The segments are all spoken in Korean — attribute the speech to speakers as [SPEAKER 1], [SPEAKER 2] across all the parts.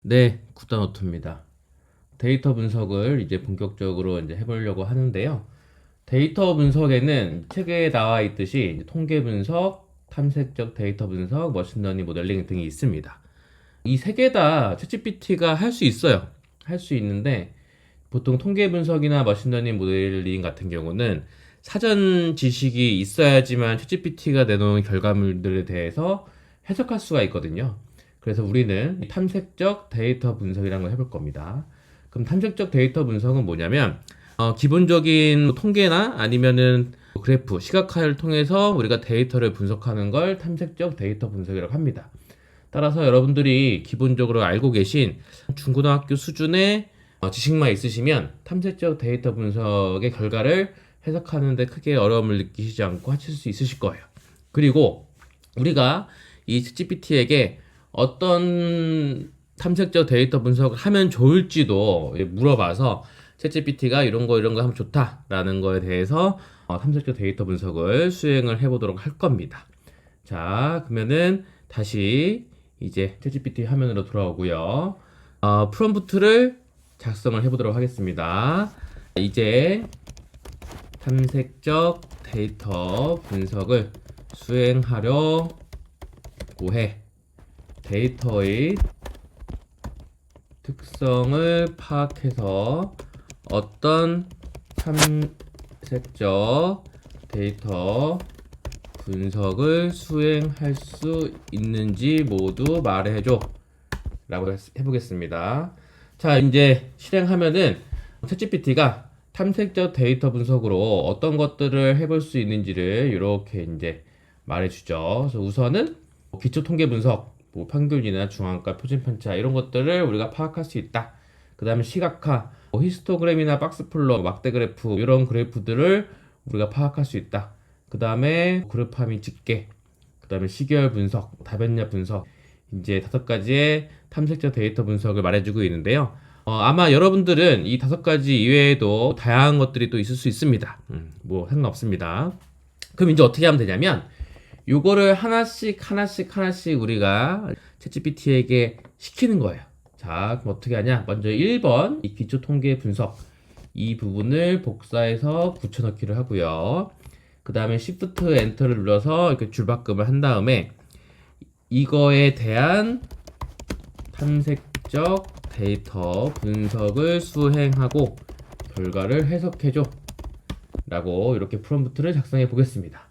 [SPEAKER 1] 네, 굿다노트입니다. 데이터 분석을 이제 본격적으로 이제 해보려고 하는데요. 데이터 분석에는 책에 나와 있듯이 이제 통계 분석, 탐색적 데이터 분석, 머신러닝 모델링 등이 있습니다. 이 세 개 다 챗GPT가 할 수 있어요. 할 수 있는데 보통 통계 분석이나 머신러닝 모델링 같은 경우는 사전 지식이 있어야지만 챗GPT가 내놓은 결과물들에 대해서 해석할 수가 있거든요. 그래서 우리는 탐색적 데이터 분석이라는 걸 해볼 겁니다. 그럼 탐색적 데이터 분석은 뭐냐면 기본적인 통계나 아니면은 그래프, 시각화를 통해서 우리가 데이터를 분석하는 걸 탐색적 데이터 분석이라고 합니다. 따라서 여러분들이 기본적으로 알고 계신 중고등학교 수준의 지식만 있으시면 탐색적 데이터 분석의 결과를 해석하는데 크게 어려움을 느끼시지 않고 하실 수 있으실 거예요. 그리고 우리가 이 GPT에게 어떤 탐색적 데이터 분석을 하면 좋을지도 물어봐서 챗GPT가 이런 거 하면 좋다라는 거에 대해서 탐색적 데이터 분석을 수행을 해보도록 할 겁니다. 자, 그러면은 다시 이제 챗GPT 화면으로 돌아오고요. 프롬프트를 작성을 해보도록 하겠습니다. 이제 탐색적 데이터 분석을 수행하려고 해. 데이터의 특성을 파악해서 어떤 탐색적 데이터 분석을 수행할 수 있는지 모두 말해줘 라고 해보겠습니다. 자, 이제 실행하면은 챗GPT가 탐색적 데이터 분석으로 어떤 것들을 해볼 수 있는지를 이렇게 이제 말해주죠. 그래서 우선은 기초 통계 분석, 뭐 평균이나 중앙가, 표준 편차 이런 것들을 우리가 파악할 수 있다. 그 다음에 시각화, 히스토그램이나 박스플롯, 막대 그래프 이런 그래프들을 우리가 파악할 수 있다. 그 다음에 그룹화 및 집계, 그 다음에 시계열 분석, 다변화 분석, 이제 5가지의 탐색적 데이터 분석을 말해주고 있는데요. 아마 여러분들은 이 5가지 이외에도 다양한 것들이 또 있을 수 있습니다. 뭐 상관없습니다. 그럼 이제 어떻게 하면 되냐면 요거를 하나씩 우리가 챗GPT에게 시키는 거예요. 자, 그럼 어떻게 하냐? 먼저 1번 이 기초 통계 분석 이 부분을 복사해서 붙여넣기를 하고요. 그 다음에 Shift Enter를 눌러서 이렇게 줄바꿈을 한 다음에 이거에 대한 탐색적 데이터 분석을 수행하고 결과를 해석해줘 라고 이렇게 프롬프트를 작성해 보겠습니다.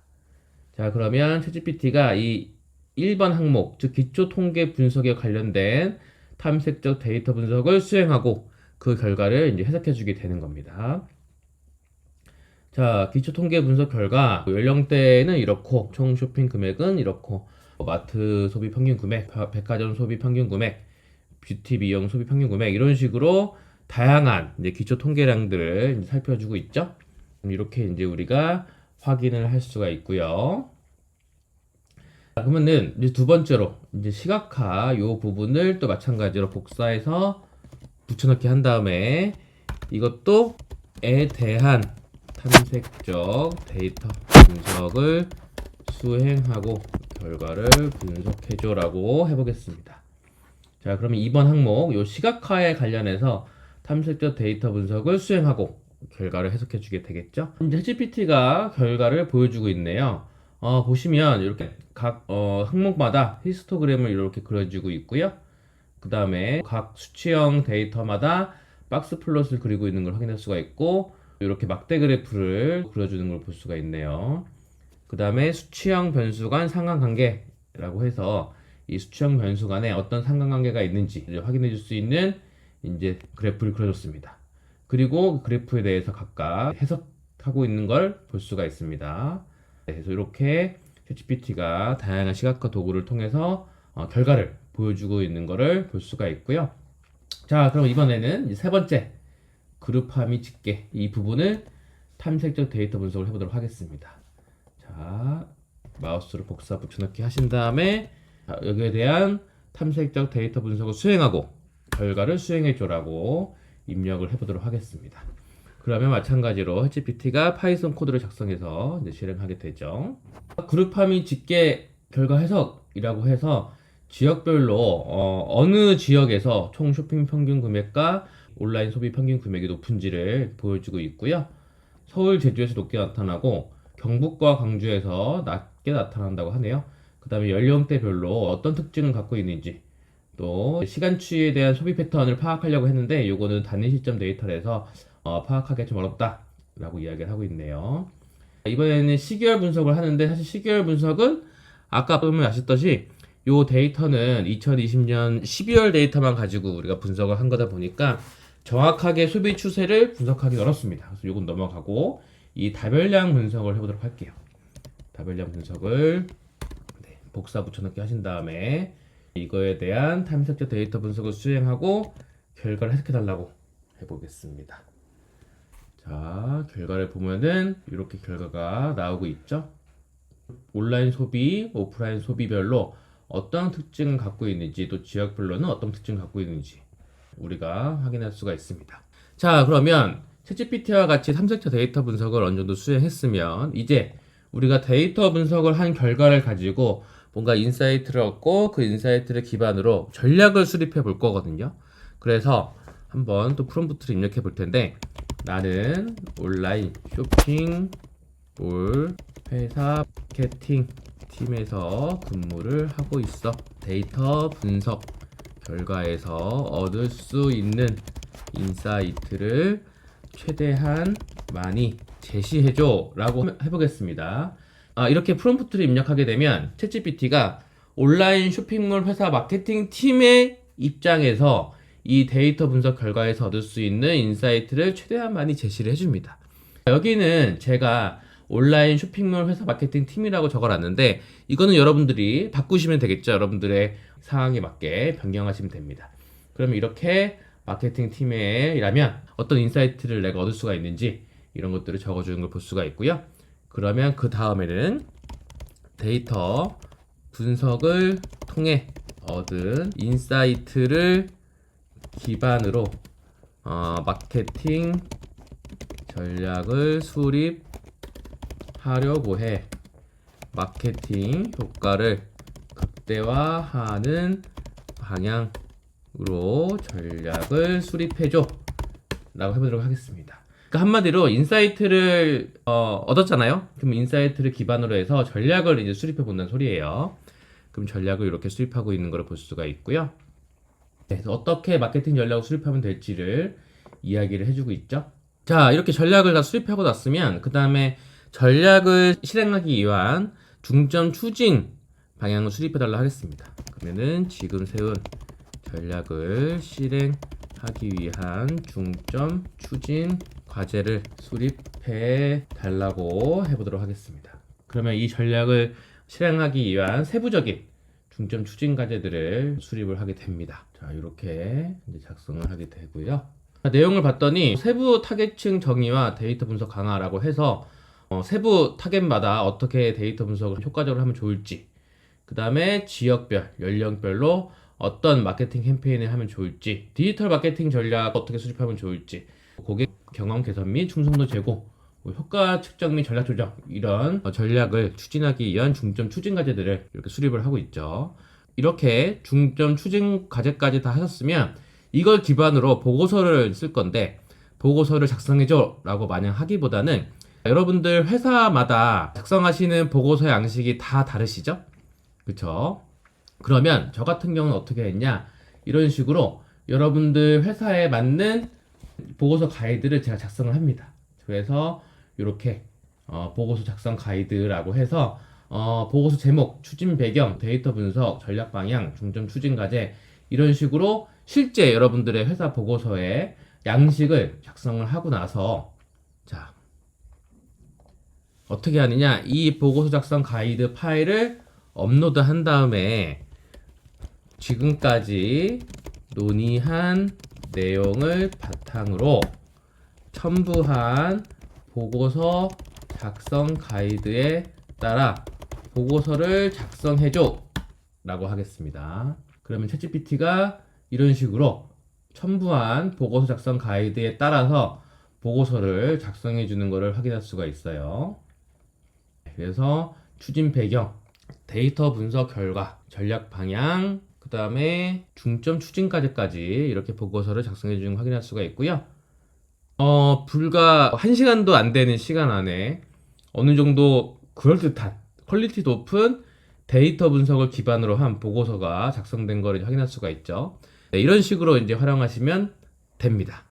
[SPEAKER 1] 자, 그러면 챗GPT가 이 1번 항목, 즉 기초 통계 분석에 관련된 탐색적 데이터 분석을 수행하고 그 결과를 이제 해석해 주게 되는 겁니다. 자, 기초 통계 분석 결과 연령대는 이렇고 총 쇼핑 금액은 이렇고 마트 소비 평균 금액, 백화점 소비 평균 금액, 뷰티 미용 소비 평균 금액 이런 식으로 다양한 이제 기초 통계량들을 이제 살펴주고 있죠. 이렇게 이제 우리가 확인을 할 수가 있고요. 자, 그러면은 이제 두 번째로 이제 시각화 요 부분을 또 마찬가지로 복사해서 붙여넣기 한 다음에 이것도 에 대한 탐색적 데이터 분석을 수행하고 결과를 분석해줘라고 해보겠습니다. 자, 그러면 2번 항목 요 시각화에 관련해서 탐색적 데이터 분석을 수행하고 결과를 해석해주게 되겠죠. 이제 GPT가 결과를 보여주고 있네요. 보시면 이렇게 각 항목마다 히스토그램을 이렇게 그려주고 있고요. 그 다음에 각 수치형 데이터마다 박스 플롯을 그리고 있는 걸 확인할 수가 있고 이렇게 막대 그래프를 그려주는 걸 볼 수가 있네요. 그 다음에 수치형 변수 간 상관관계라고 해서 이 수치형 변수 간에 어떤 상관관계가 있는지 확인해 줄 수 있는 이제 그래프를 그려줬습니다. 그리고 그 그래프에 대해서 각각 해석하고 있는 걸 볼 수가 있습니다. 그래서 이렇게 챗GPT가 다양한 시각화 도구를 통해서 결과를 보여주고 있는 것을 볼 수가 있고요. 자, 그럼 이번에는 이제 세 번째 그룹화 및 집계 이 부분을 탐색적 데이터 분석을 해보도록 하겠습니다. 자, 마우스로 복사 붙여넣기 하신 다음에 여기에 대한 탐색적 데이터 분석을 수행하고 결과를 수행해줘라고 입력을 해보도록 하겠습니다. 그러면 마찬가지로 GPT가 파이썬 코드를 작성해서 이제 실행하게 되죠. 그룹화 및 집계 결과 해석이라고 해서 지역별로 어느 지역에서 총 쇼핑 평균 금액과 온라인 소비 평균 금액이 높은지를 보여주고 있고요. 서울, 제주에서 높게 나타나고 경북과 광주에서 낮게 나타난다고 하네요. 그 다음에 연령대별로 어떤 특징을 갖고 있는지, 또 시간추이에 대한 소비 패턴을 파악하려고 했는데 요거는 단위 시점 데이터라서 파악하기 좀 어렵다라고 이야기를 하고 있네요. 이번에는 시계열 분석을 하는데, 사실 시계열 분석은 아까 보면 아셨듯이 요 데이터는 2020년 12월 데이터만 가지고 우리가 분석을 한 거다 보니까 정확하게 소비 추세를 분석하기 어렵습니다. 그래서 요건 넘어가고 이 다별량 분석을 해보도록 할게요. 다별량 분석을 복사 붙여넣기 하신 다음에 이거에 대한 탐색자 데이터 분석을 수행하고 결과를 해석해 달라고 해보겠습니다. 자, 결과를 보면은 이렇게 결과가 나오고 있죠. 온라인 소비, 오프라인 소비별로 어떤 특징을 갖고 있는지, 또 지역별로는 어떤 특징을 갖고 있는지 우리가 확인할 수가 있습니다. 자, 그러면 챗GPT와 같이 탐색자 데이터 분석을 어느 정도 수행했으면 이제 우리가 데이터 분석을 한 결과를 가지고 뭔가 인사이트를 얻고 그 인사이트를 기반으로 전략을 수립해 볼 거거든요. 그래서 한번 또 프롬프트를 입력해 볼 텐데, 나는 온라인 쇼핑몰 회사 마케팅 팀에서 근무를 하고 있어. 데이터 분석 결과에서 얻을 수 있는 인사이트를 최대한 많이 제시해줘 라고 해보겠습니다. 이렇게 프롬프트를 입력하게 되면 챗GPT가 온라인 쇼핑몰 회사 마케팅 팀의 입장에서 이 데이터 분석 결과에서 얻을 수 있는 인사이트를 최대한 많이 제시를 해줍니다. 여기는 제가 온라인 쇼핑몰 회사 마케팅 팀이라고 적어놨는데 이거는 여러분들이 바꾸시면 되겠죠. 여러분들의 상황에 맞게 변경하시면 됩니다. 그러면 이렇게 마케팅 팀에 일하면 어떤 인사이트를 내가 얻을 수가 있는지 이런 것들을 적어주는 걸 볼 수가 있고요. 그러면 그 다음에는 데이터 분석을 통해 얻은 인사이트를 기반으로 마케팅 전략을 수립하려고 해. 마케팅 효과를 극대화하는 방향으로 전략을 수립해줘 라고 해보도록 하겠습니다. 그러니까 한마디로 인사이트를 얻었잖아요. 그럼 인사이트를 기반으로 해서 전략을 이제 수립해 본다는 소리예요. 그럼 전략을 이렇게 수립하고 있는 걸 볼 수가 있고요. 그래서 어떻게 마케팅 전략을 수립하면 될지를 이야기를 해주고 있죠. 자, 이렇게 전략을 다 수립하고 났으면 그 다음에 전략을 실행하기 위한 중점 추진 방향을 수립해달라 하겠습니다. 그러면은 지금 세운 전략을 실행하기 위한 중점 추진 과제를 수립해 달라고 해보도록 하겠습니다. 그러면 이 전략을 실행하기 위한 세부적인 중점 추진 과제들을 수립을 하게 됩니다. 자, 이렇게 이제 작성을 하게 되고요. 내용을 봤더니 세부 타겟층 정의와 데이터 분석 강화라고 해서 세부 타겟마다 어떻게 데이터 분석을 효과적으로 하면 좋을지, 그 다음에 지역별, 연령별로 어떤 마케팅 캠페인을 하면 좋을지, 디지털 마케팅 전략 어떻게 수립하면 좋을지, 고객 경험 개선 및 충성도 제고, 효과 측정 및 전략 조정, 이런 전략을 추진하기 위한 중점 추진 과제들을 이렇게 수립을 하고 있죠. 이렇게 중점 추진 과제까지 다 하셨으면 이걸 기반으로 보고서를 쓸 건데, 보고서를 작성해줘 라고 마냥 하기보다는 여러분들 회사마다 작성하시는 보고서 양식이 다 다르시죠? 그쵸? 그러면 저 같은 경우는 어떻게 했냐, 이런 식으로 여러분들 회사에 맞는 보고서 가이드를 제가 작성을 합니다. 그래서 이렇게 보고서 작성 가이드라고 해서 보고서 제목, 추진 배경, 데이터 분석, 전략 방향, 중점 추진 과제, 이런 식으로 실제 여러분들의 회사 보고서에 양식을 작성을 하고 나서, 자, 어떻게 하느냐, 이 보고서 작성 가이드 파일을 업로드 한 다음에 지금까지 논의한 내용을 바탕으로 첨부한 보고서 작성 가이드에 따라 보고서를 작성해줘 라고 하겠습니다. 그러면 챗GPT가 이런 식으로 첨부한 보고서 작성 가이드에 따라서 보고서를 작성해 주는 것을 확인할 수가 있어요. 그래서 추진 배경, 데이터 분석 결과, 전략 방향, 그 다음에 중점 추진까지까지 이렇게 보고서를 작성해 주는 거 확인할 수가 있고요. 불과 1시간도 안 되는 시간 안에 어느 정도 그럴듯한 퀄리티 높은 데이터 분석을 기반으로 한 보고서가 작성된 거를 확인할 수가 있죠. 네, 이런 식으로 이제 활용하시면 됩니다.